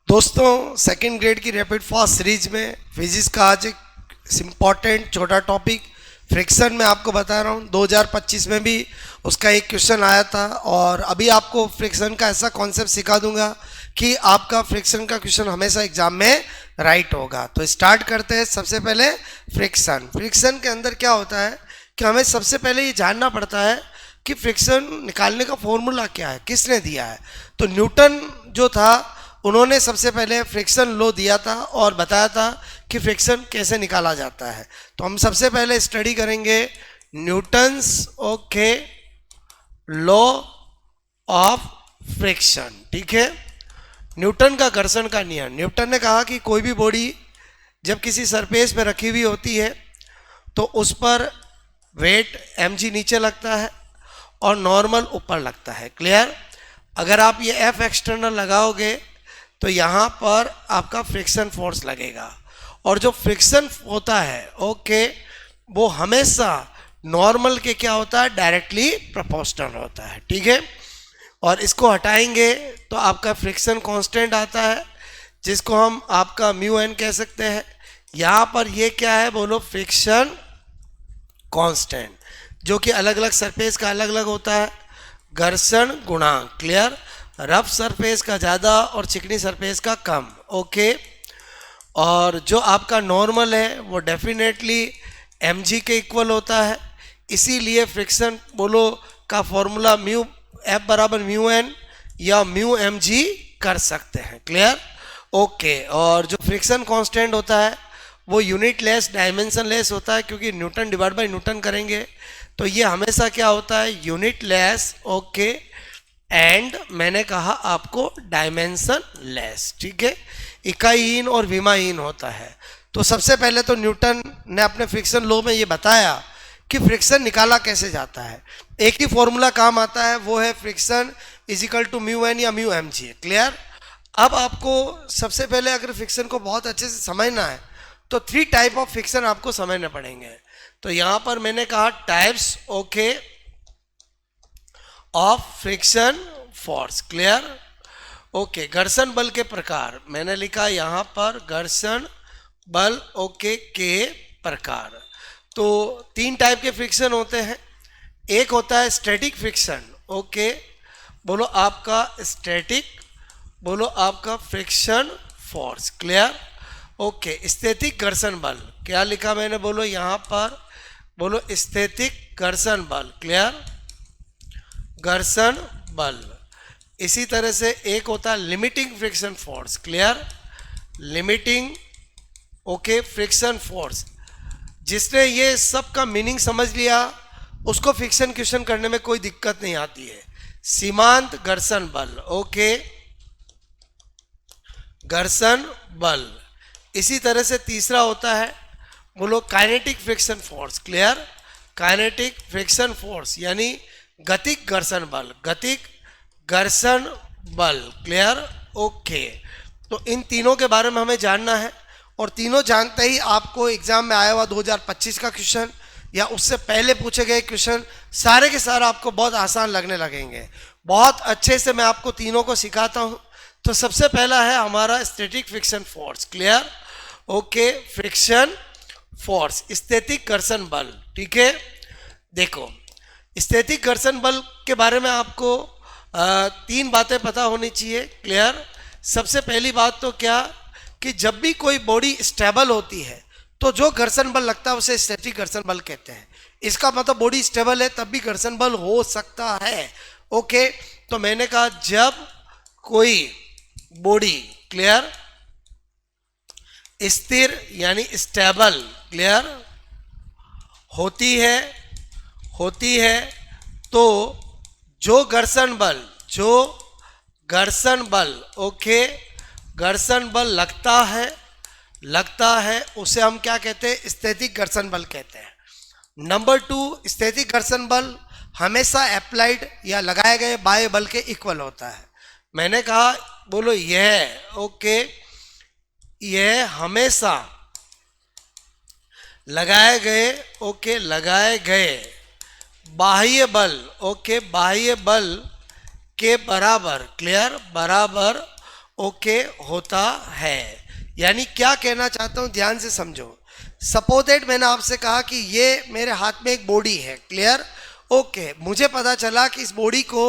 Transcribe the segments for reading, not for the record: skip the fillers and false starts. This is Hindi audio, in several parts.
दोस्तों सेकंड ग्रेड की रैपिड फास्ट सीरीज में फिजिक्स का आज एक इम्पॉर्टेंट छोटा टॉपिक फ्रिक्शन में आपको बता रहा हूँ। 2025 में भी उसका एक क्वेश्चन आया था और अभी आपको फ्रिक्शन का ऐसा कॉन्सेप्ट सिखा दूंगा कि आपका फ्रिक्शन का क्वेश्चन हमेशा एग्जाम में राइट होगा। तो स्टार्ट करते हैं। सबसे पहले फ्रिक्शन के अंदर क्या होता है कि हमें सबसे पहले ये जानना पड़ता है कि फ्रिक्शन निकालने का फॉर्मूला क्या है, किसने दिया है। तो न्यूटन जो था उन्होंने सबसे पहले फ्रिक्शन लॉ दिया था और बताया था कि फ्रिक्शन कैसे निकाला जाता है। तो हम सबसे पहले स्टडी करेंगे न्यूटन्स लॉ ऑफ फ्रिक्शन। ठीक है, न्यूटन का घर्षण का नियम। न्यूटन ने कहा कि कोई भी बॉडी जब किसी सरफेस पे रखी हुई होती है तो उस पर वेट mg नीचे लगता है और नॉर्मल ऊपर लगता है। क्लियर? अगर आप ये F एक्सटर्नल लगाओगे तो यहाँ पर आपका फ्रिक्शन फोर्स लगेगा और जो फ्रिक्शन होता है वो हमेशा नॉर्मल के क्या होता है, डायरेक्टली प्रोपोर्शनल होता है। ठीक है, और इसको हटाएंगे तो आपका फ्रिक्शन कांस्टेंट आता है जिसको हम आपका म्यू एन कह सकते हैं। यहाँ पर ये क्या है, बोलो, फ्रिक्शन कांस्टेंट, जो कि अलग अलग सरफेस का अलग अलग होता है। घर्षण गुणांक, क्लियर, रफ सरफेस का ज़्यादा और चिकनी सरफेस का कम। ओके, और जो आपका नॉर्मल है वो डेफिनेटली mg के इक्वल होता है। इसीलिए फ्रिक्शन बोलो का फॉर्मूला म्यू एफ बराबर म्यू एन या म्यू mg कर सकते हैं। क्लियर? ओके, और जो फ्रिक्शन कांस्टेंट होता है वो यूनिट लेस डायमेंशन लेस होता है, क्योंकि न्यूटन डिवाइड बाय न्यूटन करेंगे तो ये हमेशा क्या होता है, यूनिट लेस। ओके, एंड मैंने कहा आपको डायमेंशन लेस। ठीक है, इकाईहीन और विमाहीन होता है। तो सबसे पहले तो न्यूटन ने अपने फ्रिक्शन लॉ में ये बताया कि फ्रिक्शन निकाला कैसे जाता है। एक ही फॉर्मूला काम आता है, वो है friction is equal to mu n या म्यू एम जी। क्लियर? अब आपको सबसे पहले अगर फ्रिक्शन को बहुत अच्छे से समझना है तो 3 टाइप ऑफ फ्रिक्शन आपको समझने पड़ेंगे। तो यहां पर मैंने कहा types of friction force. Clear? Okay, घर्षण बल के प्रकार मैंने लिखा यहां पर, घर्षण बल के प्रकार। तो 3 टाइप के फ्रिक्शन होते हैं। एक होता है स्टैटिक फ्रिक्शन। बोलो आपका स्टैटिक, बोलो आपका फ्रिक्शन फोर्स। क्लियर? स्थैतिक घर्षण बल, क्या लिखा मैंने, बोलो यहां पर, बोलो स्थैतिक घर्षण बल। क्लियर? घर्षण बल। इसी तरह से एक होता है limiting friction force. Clear? Limiting friction force. जिसने ये सब का मीनिंग समझ लिया उसको फ्रिक्शन क्वेश्चन करने में कोई दिक्कत नहीं आती है। सीमांत घर्षण बल। घर्षण बल। इसी तरह से तीसरा होता है, बोलो, kinetic friction force. Clear? Kinetic friction force यानी गतिक घर्षण बल, गतिक घर्षण बल। क्लियर? तो इन तीनों के बारे में हमें जानना है और तीनों जानते ही आपको एग्जाम में आया हुआ 2025 का क्वेश्चन या उससे पहले पूछे गए क्वेश्चन सारे के सारे आपको बहुत आसान लगने लगेंगे। बहुत अच्छे से मैं आपको तीनों को सिखाता हूं। तो सबसे पहला है हमारा static friction force. Clear? Friction force, स्थैतिक घर्षण बल। ठीक है, देखो, स्थैतिक घर्षण बल के बारे में आपको 3 बातें पता होनी चाहिए। क्लियर? सबसे पहली बात तो क्या कि जब भी कोई बॉडी स्टेबल होती है तो जो घर्षण बल लगता है उसे स्टैटिक घर्षण बल कहते हैं। इसका मतलब बॉडी स्टेबल है तब भी घर्षण बल हो सकता है। तो मैंने कहा जब कोई बॉडी, क्लियर, स्थिर यानी स्टेबल, क्लियर, होती है तो जो घर्षण बल घर्षण बल लगता है उसे हम क्या कहते हैं, स्थैतिक घर्षण बल कहते हैं। नंबर 2, स्थैतिक घर्षण बल हमेशा अप्लाइड या लगाए गए बाह्य बल के इक्वल होता है। मैंने कहा, बोलो, यह हमेशा लगाए गए बाह्य बल के बराबर, क्लियर, बराबर ओके होता है। यानी क्या कहना चाहता हूं, ध्यान से समझो। सपोज दैट मैंने आपसे कहा कि ये मेरे हाथ में एक बॉडी है, क्लियर। ओके, मुझे पता चला कि इस बॉडी को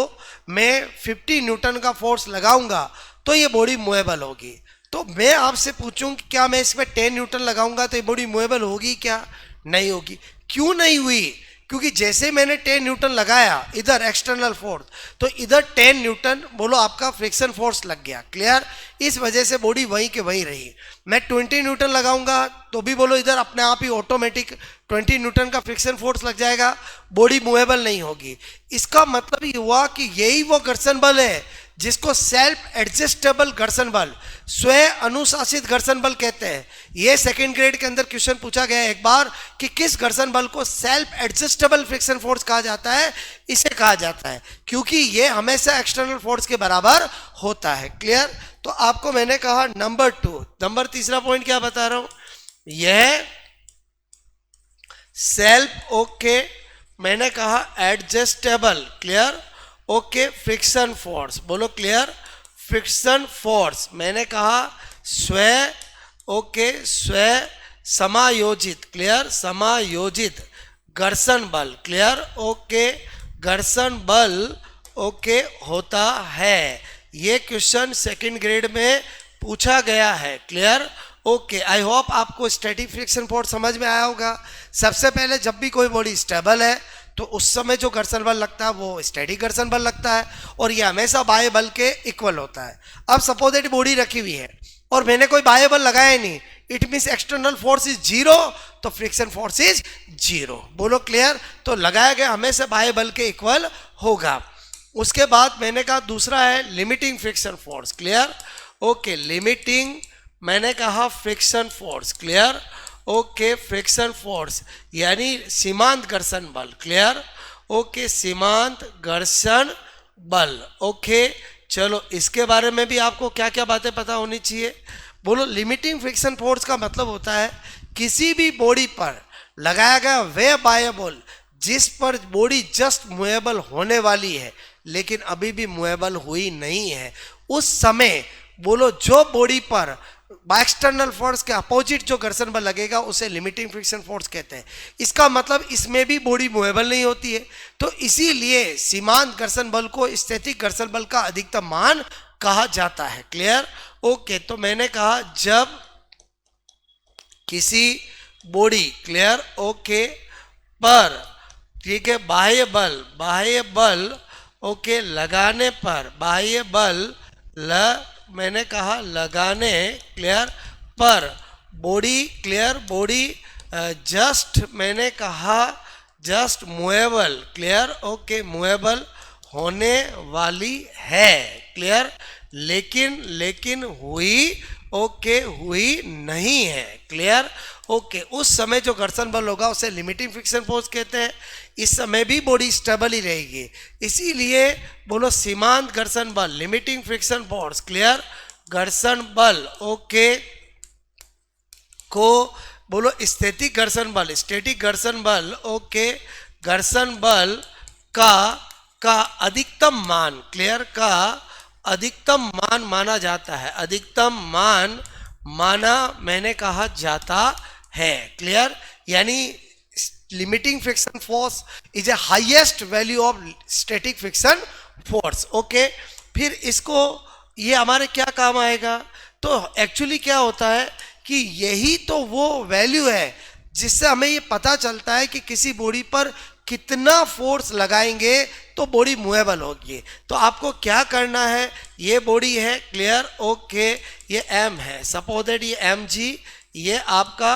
मैं 50 न्यूटन का फोर्स लगाऊंगा तो ये बॉडी मूवेबल होगी। तो मैं आपसे पूछूं कि क्या मैं इसमें 10 न्यूटन लगाऊंगा तो ये बॉडी मूवेबल होगी क्या? नहीं होगी। क्यों नहीं हुई? क्योंकि जैसे मैंने 10 न्यूटन लगाया इधर एक्सटर्नल फोर्स, तो इधर 10 न्यूटन बोलो आपका फ्रिक्शन फोर्स लग गया, क्लियर। इस वजह से बॉडी वहीं के वहीं रही। मैं 20 न्यूटन लगाऊंगा तो भी बोलो इधर अपने आप ही ऑटोमेटिक 20 न्यूटन का फ्रिक्शन फोर्स लग जाएगा, बॉडी मूवेबल नहीं होगी। इसका मतलब ये हुआ कि यही वो घर्षण बल है जिसको सेल्फ एडजस्टेबल घर्षण बल, स्वयं अनुशासित घर्षण बल कहते हैं। ये सेकंड ग्रेड के अंदर क्वेश्चन पूछा गया है एक बार कि किस घर्षण बल को सेल्फ एडजस्टेबल फ्रिक्शन फोर्स कहा जाता है। इसे कहा जाता है क्योंकि ये हमेशा एक्सटर्नल फोर्स के बराबर होता है, क्लियर। तो आपको मैंने कहा नंबर 2, नंबर तीसरा पॉइंट क्या बता रहा हूं, यह सेल्फ ओके मैंने कहा adjustable, clear okay friction force, बोलो क्लियर फ्रिक्शन फोर्स। मैंने कहा स्वयं ओके स्वयं समायोजित, क्लियर समायोजित घर्षण बल, क्लियर ओके घर्षण बल ओके होता है। ये क्वेश्चन सेकंड ग्रेड में पूछा गया है, क्लियर ओके। आई होप आपको स्टैटिक फ्रिक्शन फोर्स समझ में आया होगा। सबसे पहले जब भी कोई बॉडी स्टेबल है तो उस समय जो घर्षण बल लगता है वो स्टैटिक घर्षण बल लगता है और ये हमेशा बाह्य बल के इक्वल होता है। अब सपोज दैट बॉडी रखी हुई है और मैंने कोई बाह्य बल लगाया ही नहीं, it means external force is zero, तो फ्रिक्शन फोर्स इज जीरो, बोलो क्लियर। तो लगाया गया हमेशा बाह्य बल के इक्वल होगा। उसके बाद मैंने कहा दूसरा है limiting friction force, clear okay limiting मैंने कहा friction force, clear okay friction force यानी सीमांत घर्षण बल, क्लियर ओके सीमांत घर्षण बल ओके। चलो इसके बारे में भी आपको क्या क्या बातें पता होनी चाहिए। बोलो लिमिटिंग फ्रिक्शन फोर्स का मतलब होता है किसी भी बॉडी पर लगाया गया वह बाह्य बल जिस पर बॉडी जस्ट मूवेबल होने वाली है लेकिन अभी भी मूवेबल हुई नहीं है, उस समय बोलो जो बॉडी पर एक्सटर्नल फोर्स के अपोजिट जो घर्षण बल लगेगा उसे लिमिटिंग फ्रिक्शन फोर्स कहते हैं। इसका मतलब इसमें भी बॉडी मूवेबल नहीं होती है, तो इसीलिए सीमांत घर्षण बल को स्थैतिक घर्षण बल का अधिकतम मान कहा जाता है, क्लियर ओके। तो मैंने कहा जब किसी बॉडी क्लियर ओके पर ठीक है बाह्य बल ओके लगाने पर बाह्य बल मैंने कहा लगाने क्लियर पर बॉडी क्लियर बॉडी जस्ट मैंने कहा just movable clear okay movable होने वाली है, क्लियर लेकिन हुई ओके हुई नहीं है, क्लियर ओके। उस समय जो घर्षण बल होगा उसे लिमिटिंग फ्रिक्शन फोर्स कहते हैं। इस समय भी बॉडी स्टेबल ही रहेगी, इसीलिए बोलो सीमांत घर्षण बल लिमिटिंग फ्रिक्शन फोर्स, क्लियर घर्षण बल ओके को बोलो स्थैतिक घर्षण बल स्टैटिक घर्षण बल ओके घर्षण बल का अधिकतम मान, क्लियर का अधिकतम मान माना जाता है, अधिकतम मान माना मैंने कहा जाता है, क्लियर यानी limiting friction force is a highest value of static friction force okay. फिर इसको ये हमारे क्या काम आएगा, तो एक्चुअली क्या होता है कि यही तो वो वैल्यू है जिससे हमें ये पता चलता है कि किसी बॉडी पर कितना फोर्स लगाएंगे तो बॉडी मूवेबल होगी। तो आपको क्या करना है, ये बॉडी है क्लियर ओके ये एम है, सपोज दैट ये एम जी ये आपका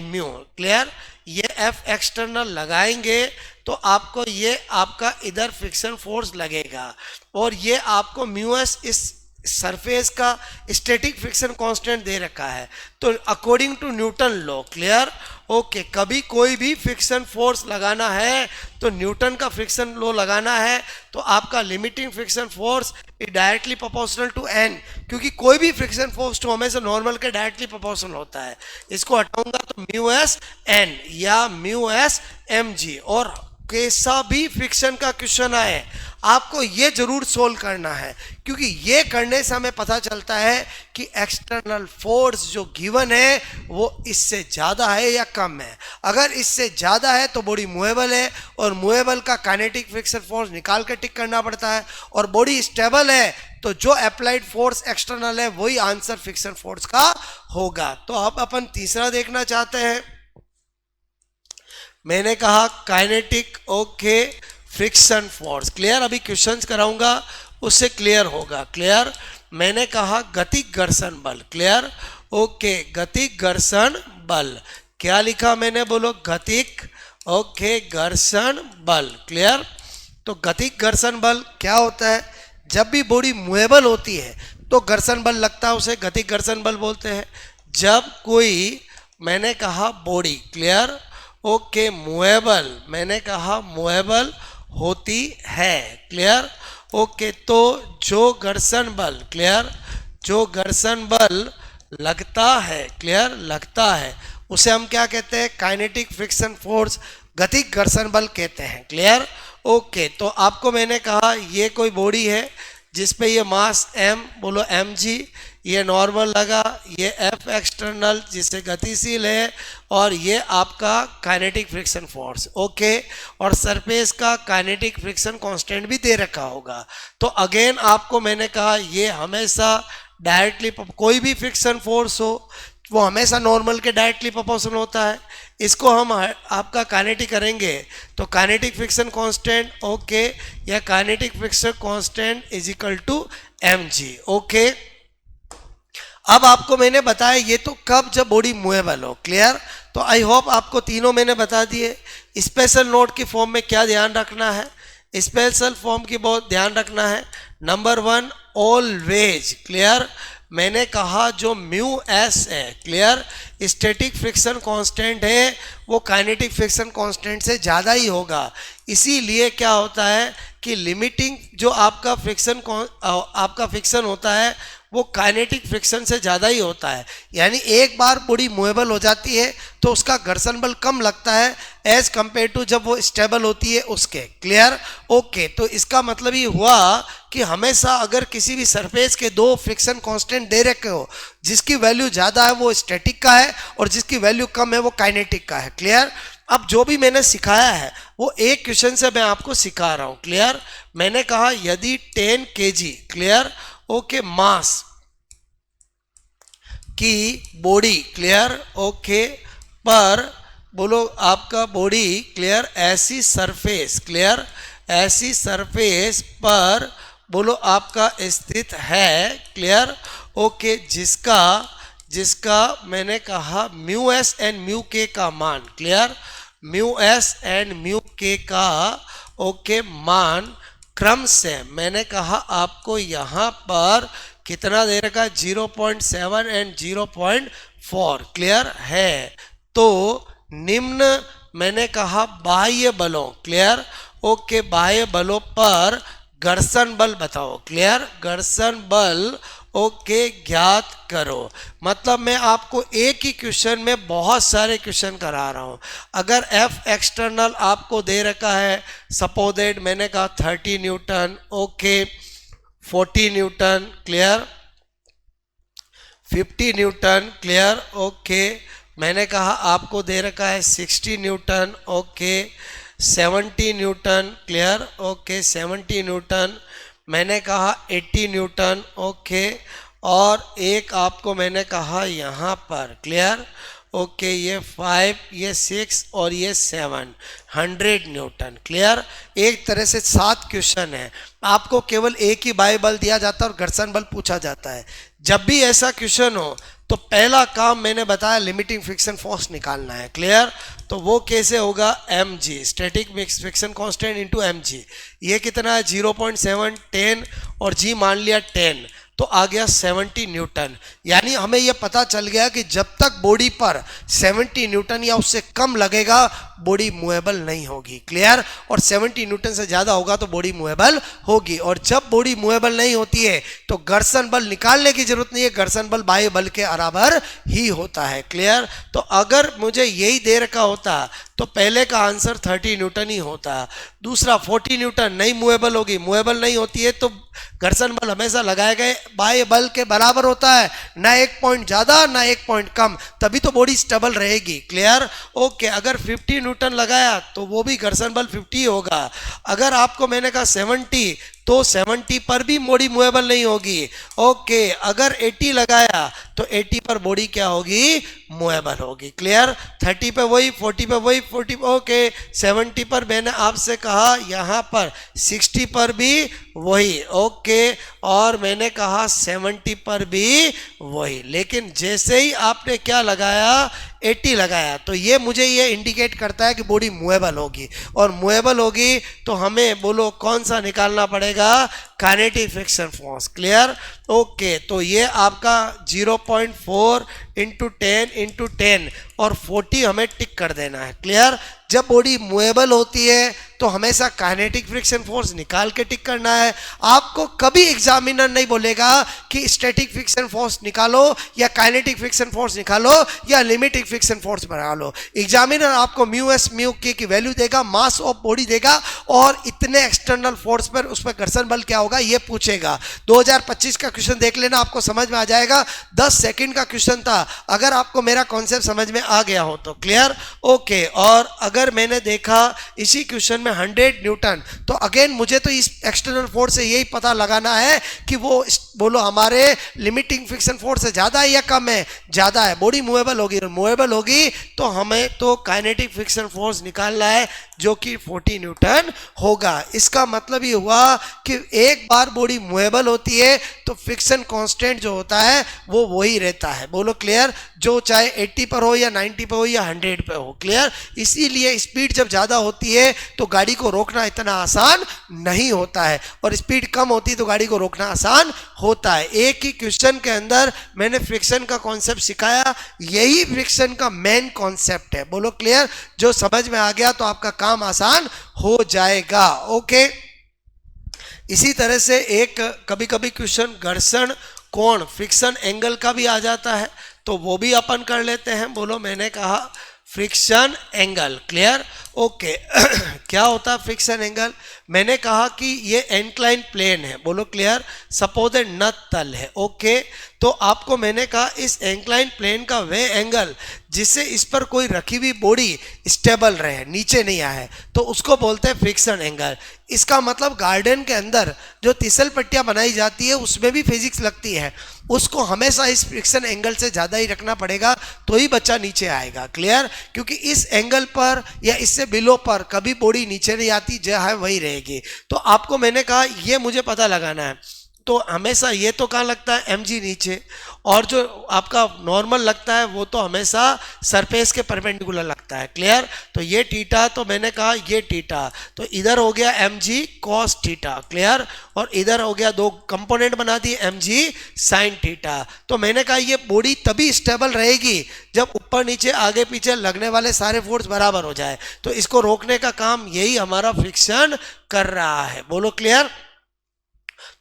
म्यू क्लियर ये एफ एक्सटर्नल लगाएंगे तो आपको ये आपका इधर फ्रिक्शन फोर्स लगेगा और ये आपको म्यू एस इस सरफेस का स्टैटिक फ्रिक्शन कांस्टेंट दे रखा है। तो according to Newton law clear okay कभी कोई भी फ्रिक्शन फोर्स लगाना है तो न्यूटन का फ्रिक्शन लॉ लगाना है तो आपका limiting friction force is directly proportional to n, क्योंकि कोई भी फ्रिक्शन फोर्स तो हमेशा नॉर्मल के डायरेक्टली प्रोपोर्शनल होता है। इसको हटाऊंगा तो म्यू एस एन या म्यू एस एम जी और कैसा भी फ्रिक्शन का क्वेश्चन आए आपको ये जरूर सोल्व करना है, क्योंकि ये करने से हमें पता चलता है कि एक्सटर्नल फोर्स जो गिवन है वो इससे ज़्यादा है या कम है। अगर इससे ज़्यादा है तो बॉडी मूवेबल है, और मूवेबल का काइनेटिक फ्रिक्शन फोर्स निकाल कर टिक करना पड़ता है, और बॉडी स्टेबल है तो जो अप्लाइड फोर्स एक्सटर्नल है वही आंसर फ्रिक्शन फोर्स का होगा। तो अब अपन तीसरा देखना चाहते हैं। मैंने कहा kinetic okay friction force, clear. अभी क्वेश्चंस कराऊंगा उससे क्लियर होगा, क्लियर। मैंने कहा गतिक घर्षण बल, क्लियर ओके। गतिक घर्षण बल क्या लिखा मैंने, बोलो गतिक ओके घर्षण बल, क्लियर। तो गतिक घर्षण बल क्या होता है, जब भी बॉडी मूवेबल होती है तो घर्षण बल लगता है, उसे गतिक घर्षण बल बोलते हैं। जब कोई मैंने कहा बॉडी, क्लियर ओके मूवेबल, मैंने कहा मूवेबल होती है, क्लियर ओके, तो जो घर्षण बल, क्लियर, जो घर्षण बल लगता है, क्लियर लगता है, उसे हम क्या कहते हैं, काइनेटिक फ्रिक्शन फोर्स, गतिक घर्षण बल कहते हैं, क्लियर ओके। तो आपको मैंने कहा ये कोई बॉडी है जिसपे ये मास m, बोलो mg, ये नॉर्मल लगा, ये F एक्सटर्नल जिससे गतिशील है, और ये आपका काइनेटिक फ्रिक्शन फोर्स ओके। और सरफेस का काइनेटिक फ्रिक्शन कांस्टेंट भी दे रखा होगा। तो अगेन आपको मैंने कहा ये हमेशा डायरेक्टली, कोई भी फ्रिक्शन फोर्स हो वो हमेशा नॉर्मल के डायरेक्टली प्रोपोर्शनल होता है। इसको हम आपका काइनेटिक करेंगे तो काइनेटिक फ्रिक्शन कांस्टेंट ओके, या kinetic friction constant is equal to mg okay. अब आपको मैंने बताया ये तो कब, जब बॉडी मूवेबल हो, क्लियर। तो आई होप आपको तीनों मैंने बता दिए। स्पेशल नोट की फॉर्म में क्या ध्यान रखना है, स्पेशल फॉर्म की बहुत ध्यान रखना है। नंबर 1 ऑलवेज, क्लियर, मैंने कहा जो म्यू एस है, क्लियर, स्टैटिक फ्रिक्शन कांस्टेंट है वो काइनेटिक फ्रिक्शन कांस्टेंट से ज़्यादा ही होगा। इसीलिए क्या होता है कि लिमिटिंग जो आपका फ्रिक्शन होता है वो काइनेटिक फ्रिक्शन से ज़्यादा ही होता है। यानी एक बार बॉडी मूवेबल हो जाती है तो उसका घर्षण बल कम लगता है एज कंपेयर टू जब वो स्टेबल होती है उसके, क्लियर ओके। तो इसका मतलब ये हुआ कि हमेशा अगर किसी भी सरफेस के दो फ्रिक्शन कांस्टेंट दे रखे हो, जिसकी वैल्यू ज़्यादा है वो स्टैटिक का है और जिसकी वैल्यू कम है वो काइनेटिक का है, क्लियर। अब जो भी मैंने सिखाया है वो एक क्वेश्चन से मैं आपको सिखा रहा हूँ, क्लियर। मैंने कहा यदि 10 kg, क्लियर ओके, मास की बॉडी, क्लियर ओके, पर बोलो आपका बॉडी, क्लियर, ऐसी सरफेस, क्लियर, ऐसी सरफेस पर बोलो आपका स्थित है, क्लियर ओके, जिसका मैंने कहा म्यू एस एंड म्यू के का मान, clear, mu S and mu के का ओके मान क्रम से मैंने कहा आपको यहाँ पर कितना दे रखा है, 0.7 एंड 0.4, क्लियर है। तो निम्न मैंने कहा बाह्य बलों, क्लियर ओके, बाह्य बलों पर घर्षण बल बताओ, क्लियर, घर्षण बल ओके ज्ञात करो। मतलब मैं आपको एक ही क्वेश्चन में बहुत सारे क्वेश्चन करा रहा हूं। अगर F एक्सटर्नल आपको दे रखा है, सपोज दैट मैंने कहा 30 Newton okay, 40 Newton, clear, 50 Newton, clear okay, मैंने कहा आपको दे रखा है 60 Newton okay, 70 Newton, clear okay, 70 Newton, मैंने कहा 80 न्यूटन ओके, और एक आपको मैंने कहा यहाँ पर, क्लियर ओके, ये 5, ये 6 और ये 7, 100 न्यूटन, क्लियर। एक तरह से 7 क्वेश्चन है। आपको केवल एक ही बाह्य बल दिया जाता है और घर्षण बल पूछा जाता है। जब भी ऐसा क्वेश्चन हो तो पहला काम मैंने बताया लिमिटिंग फ्रिक्शन फोर्स निकालना है, क्लियर। तो वो कैसे होगा, mg, static friction constant into mg। ये कितना है 0.7, 10 और g मान लिया 10, तो आ गया 70 न्यूटन। यानी हमें यह पता चल गया कि जब तक बॉडी पर 70 न्यूटन या उससे कम लगेगा बॉडी मूवेबल नहीं होगी, क्लियर। और 70 न्यूटन से ज़्यादा होगा तो बॉडी मूवेबल होगी, और जब बॉडी मूवेबल नहीं होती है तो घर्षण बल निकालने की जरूरत नहीं है, घर्षण बल बाह्य बल के बराबर ही होता है, क्लियर। तो अगर मुझे यही दे रखा होता तो पहले का आंसर 30 न्यूटन ही होता है। दूसरा 40 न्यूटन नहीं मूवेबल होगी, मूवेबल नहीं होती है तो घर्षण बल हमेशा लगाए गए बाह्य बल के बराबर होता है, ना एक पॉइंट ज्यादा ना एक पॉइंट कम, तभी तो बॉडी स्टेबल रहेगी। क्लियर? ओके। अगर 50 न्यूटन लगाया तो वो भी घर्षण बल 50 होगा। अगर आपको मैंने कहा 70 तो 70 पर भी बॉडी मूवेबल नहीं होगी। ओके। अगर 80 लगाया तो 80 पर बॉडी क्या होगी? मूवेबल होगी। क्लियर? 30 पे वही, 40 पे वही, 40 ओके। 70 पर मैंने आपसे कहा, यहाँ पर 60 पर भी वही। ओके। और मैंने कहा 70 पर भी वही। लेकिन जैसे ही आपने क्या लगाया? 80 लगाया, तो ये मुझे ये इंडिकेट करता है कि बॉडी मूवेबल होगी, और मूवेबल होगी तो हमें बोलो कौन सा निकालना पड़ेगा? Kinetic friction force. Clear? Okay. तो ये आपका 0.4 इंटू 10 इंटू 10 और 40 हमें टिक कर देना है। क्लियर? जब बॉडी मूवेबल होती है तो हमेशा काइनेटिक फ्रिक्शन फोर्स निकाल के टिक करना है। आपको कभी एग्जामिनर नहीं बोलेगा कि स्टैटिक फ्रिक्शन फोर्स निकालो या काइनेटिक फ्रिक्शन फोर्स निकालो या लिमिटिंग फ्रिक्शन फोर्स बना लो। एग्जामिनर आपको म्यू एस म्यू के की वैल्यू देगा, मास ऑफ बॉडी देगा, और इतने एक्सटर्नल फोर्स पर उस पर घर्षण बल क्या होगा ये पूछेगा। 2025 का क्वेश्चन देख लेना, आपको समझ में आ जाएगा। 10 सेकंड का क्वेश्चन था, अगर आपको मेरा कॉन्सेप्ट समझ में आ गया हो तो। क्लियर? ओके। और अगर मैंने देखा इसी क्वेश्चन में 100 न्यूटन, तो अगेन मुझे तो इस एक्सटर्नल फोर्स से यही पता लगाना है कि वो बोलो हमारे लिमिटिंग फ्रिक्शन फोर्स से ज्यादा है या कम है? ज्यादा है। बॉडी मूवेबल होगी, मूवेबल होगी तो हमें तो काइनेटिक फ्रिक्शन फोर्स निकालना है जो कि 40 न्यूटन होगा। इसका मतलब ये हुआ कि एक बार बॉडी मूवेबल होती है तो फ्रिक्शन कांस्टेंट जो होता है वो वही रहता है। बोलो क्लियर? जो चाहे 80 पर हो या 90 पर हो या 100 पे हो। क्लियर? इसीलिए स्पीड जब ज़्यादा होती है तो गाड़ी को रोकना इतना आसान नहीं होता है, और स्पीड कम होती है तो गाड़ी को रोकना आसान होता है। एक ही क्वेश्चन के अंदर मैंने फ्रिक्शन का कॉन्सेप्ट सिखाया, यही फ्रिक्शन का मेन कॉन्सेप्ट है। बोलो क्लियर? जो समझ में आ गया तो आपका काम आसान हो जाएगा। ओके। इसी तरह से एक कभी कभी क्वेश्चन घर्षण कोण फ्रिक्शन एंगल का भी आ जाता है, तो वो भी अपन कर लेते हैं। बोलो, मैंने कहा फ्रिक्शन एंगल। क्लियर? ओके। क्या होता है फ्रिक्शन एंगल? मैंने कहा कि ये इंक्लाइन प्लेन है। बोलो क्लियर? सपोजेड नत तल है। ओके। तो आपको मैंने कहा इस इंक्लाइन प्लेन का वे एंगल जिससे इस पर कोई रखी हुई बॉडी स्टेबल रहे, नीचे नहीं आए, तो उसको बोलते हैं फ्रिक्शन एंगल। इसका मतलब गार्डन के अंदर जो तिसल पट्टियां बनाई जाती है उसमें भी फिजिक्स लगती है, उसको हमेशा इस फ्रिक्शन एंगल से ज़्यादा ही रखना पड़ेगा तो ही बच्चा नीचे आएगा। क्लियर? क्योंकि इस एंगल पर या इससे बिलो पर कभी बॉडी नीचे नहीं आती, जो है वही रहेगी। तो आपको मैंने कहा ये मुझे पता लगाना है, तो हमेशा ये तो कहाँ लगता है? mg नीचे, और जो आपका नॉर्मल लगता है वो तो हमेशा सरफेस के परपेंडिकुलर लगता है। क्लियर? तो ये थीटा, तो मैंने कहा ये थीटा, तो इधर हो गया mg cos थीटा। क्लियर? और इधर हो गया, दो कंपोनेंट बना दिए mg sin थीटा। तो मैंने कहा ये बॉडी तभी स्टेबल रहेगी जब ऊपर नीचे आगे पीछे लगने वाले सारे फोर्स बराबर हो जाए, तो इसको रोकने का काम यही हमारा फ्रिक्शन कर रहा है। बोलो क्लियर?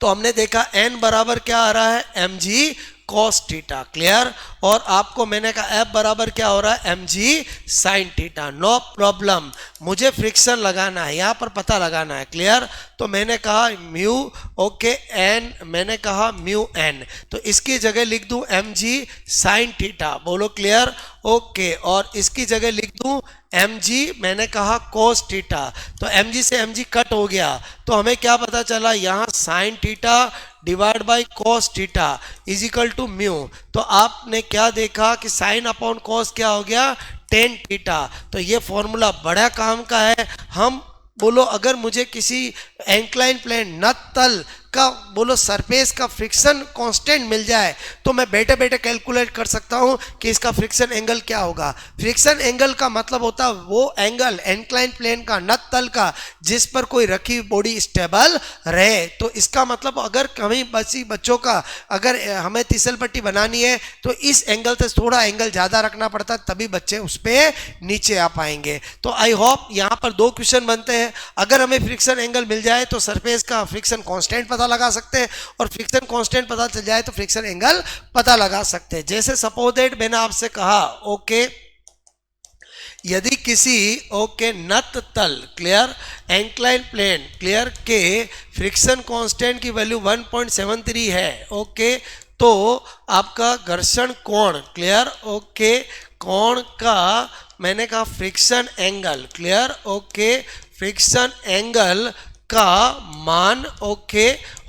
तो हमने देखा n बराबर क्या आ रहा है? mg cos theta. क्लियर? और आपको मैंने कहा f बराबर क्या हो रहा है? mg sin theta. No problem, मुझे फ्रिक्शन लगाना है, यहाँ पर पता लगाना है। क्लियर? तो मैंने कहा म्यू, ओके, n, मैंने कहा म्यू n, तो इसकी जगह लिख दूं mg sin थीटा। बोलो क्लियर? ओके। और इसकी जगह लिख दूं mg, मैंने कहा cos थीटा, तो mg से mg कट हो गया, तो हमें क्या पता चला? यहाँ sin theta divide by cos theta is equal to mu. तो आपने क्या देखा कि sin अपॉन cos क्या हो गया? tan theta. तो ये फॉर्मूला बड़ा काम का है। हम बोलो अगर मुझे किसी इंक्लाइन प्लेन नत तल का बोलो सरफेस का फ्रिक्शन कांस्टेंट मिल जाए तो मैं बैठे बैठे कैलकुलेट कर सकता हूं कि इसका फ्रिक्शन एंगल क्या होगा। फ्रिक्शन एंगल का मतलब होता है वो एंगल इंक्लाइन प्लेन का, नत तल का, जिस पर कोई रखी बॉडी स्टेबल रहे। तो इसका मतलब अगर कहीं बच्चों का अगर हमें तिसल पट्टी बनानी है तो इस एंगल से थोड़ा एंगल ज़्यादा रखना पड़ता है, तभी बच्चे उस पर नीचे आ पाएंगे। तो आई होप यहाँ पर दो क्वेश्चन बनते हैं। अगर हमें फ्रिक्शन एंगल मिल जाए तो सरफेस का फ्रिक्शन कांस्टेंट पता लगा सकते हैं, और फ्रिक्शन कांस्टेंट पता चल जाए तो फ्रिक्शन एंगल पता लगा सकते हैं। जैसे सपोज दैट मैंने आपसे कहा, ओके, यदि किसी नत तल क्लियर एंक्लाइन प्लेन क्लियर के फ्रिक्शन कांस्टेंट की वैल्यू 1.73 है तो आपका घर्षण कोण क्लियर कोण का मैंने कहा friction angle clear friction angle का मान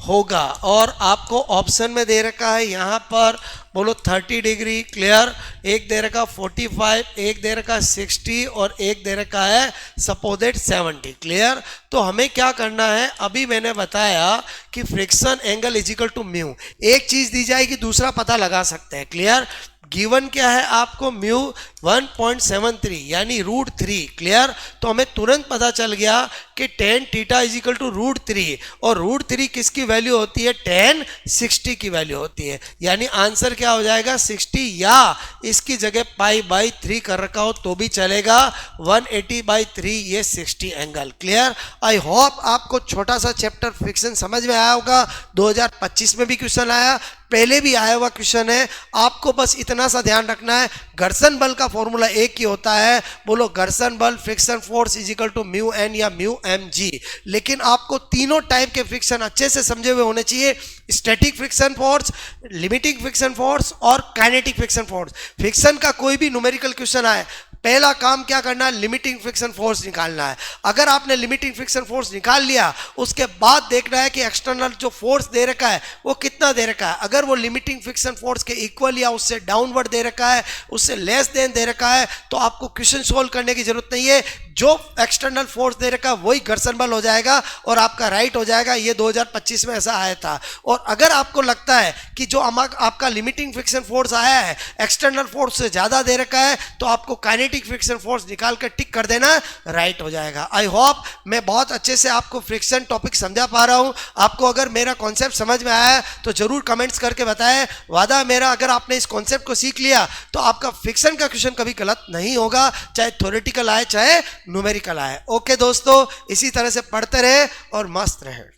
होगा। और आपको ऑप्शन में दे रखा है यहाँ पर बोलो 30 डिग्री क्लियर, एक दे रखा 45, एक दे रखा 60 और एक दे रखा है सपोजेड 70 क्लियर। तो हमें क्या करना है, अभी मैंने बताया कि friction angle is equal to mu, एक चीज दी जाएगी दूसरा पता लगा सकते हैं क्लियर। गिवन क्या है आपको म्यू 1.73 यानी √3 क्लियर। तो हमें तुरंत पता चल गया कि tan theta is equal to √3 और √3 किसकी वैल्यू होती है, tan 60 की वैल्यू होती है। यानी आंसर क्या हो जाएगा 60 या इसकी जगह π/3 कर रखा हो तो भी चलेगा, 180/3 ये 60 एंगल क्लियर। आई होप आपको छोटा सा चैप्टर फ्रिक्शन समझ में आया होगा। 2025 में भी क्वेश्चन आया, पहले भी आया हुआ क्वेश्चन है। आपको बस इतना सा ध्यान रखना है, घर्षण बल का फॉर्मूला एक ही होता है, बोलो घर्षण बल friction force is equal to mu n या म्यू एम जी। लेकिन आपको तीनों टाइप के फ्रिक्शन अच्छे से समझे हुए होने चाहिए, static friction force, limiting friction force और काइनेटिक फ्रिक्शन फोर्स। फ्रिक्शन का कोई भी न्यूमेरिकल क्वेश्चन आए, पहला काम क्या करना है, लिमिटिंग फ्रिक्शन फोर्स निकालना है। अगर आपने लिमिटिंग फ्रिक्शन फोर्स निकाल लिया, उसके बाद देखना है कि एक्सटर्नल जो फोर्स दे रखा है वो कितना दे रखा है। अगर वो लिमिटिंग फ्रिक्शन फोर्स के इक्वल या उससे डाउनवर्ड दे रखा है, उससे लेस देन दे रखा है, तो आपको क्वेश्चन सोल्व करने की जरूरत नहीं है। जो एक्सटर्नल फोर्स दे रखा है वही घर्षण बल हो जाएगा और आपका राइट हो जाएगा। ये 2025 में ऐसा आया था। और अगर आपको लगता है कि जो आपका लिमिटिंग फ्रिक्शन फोर्स आया है एक्सटर्नल फोर्स से ज्यादा दे रखा है, तो आपको काइनेटिक फ्रिक्शन फोर्स निकाल कर टिक कर देना, राइट हो जाएगा। आई होप मैं बहुत अच्छे से आपको फ्रिक्शन टॉपिक समझा पा रहा हूं। आपको अगर मेरा कॉन्सेप्ट समझ में आया तो जरूर कमेंट्स करके बताएं। वादा मेरा, अगर आपने इस कॉन्सेप्ट को सीख लिया तो आपका फ्रिक्शन का क्वेश्चन कभी गलत नहीं होगा, चाहे थ्योरेटिकल आए चाहे न्यूमेरिकल आए। ओके दोस्तों, इसी तरह से पढ़ते रहे और मस्त रहे।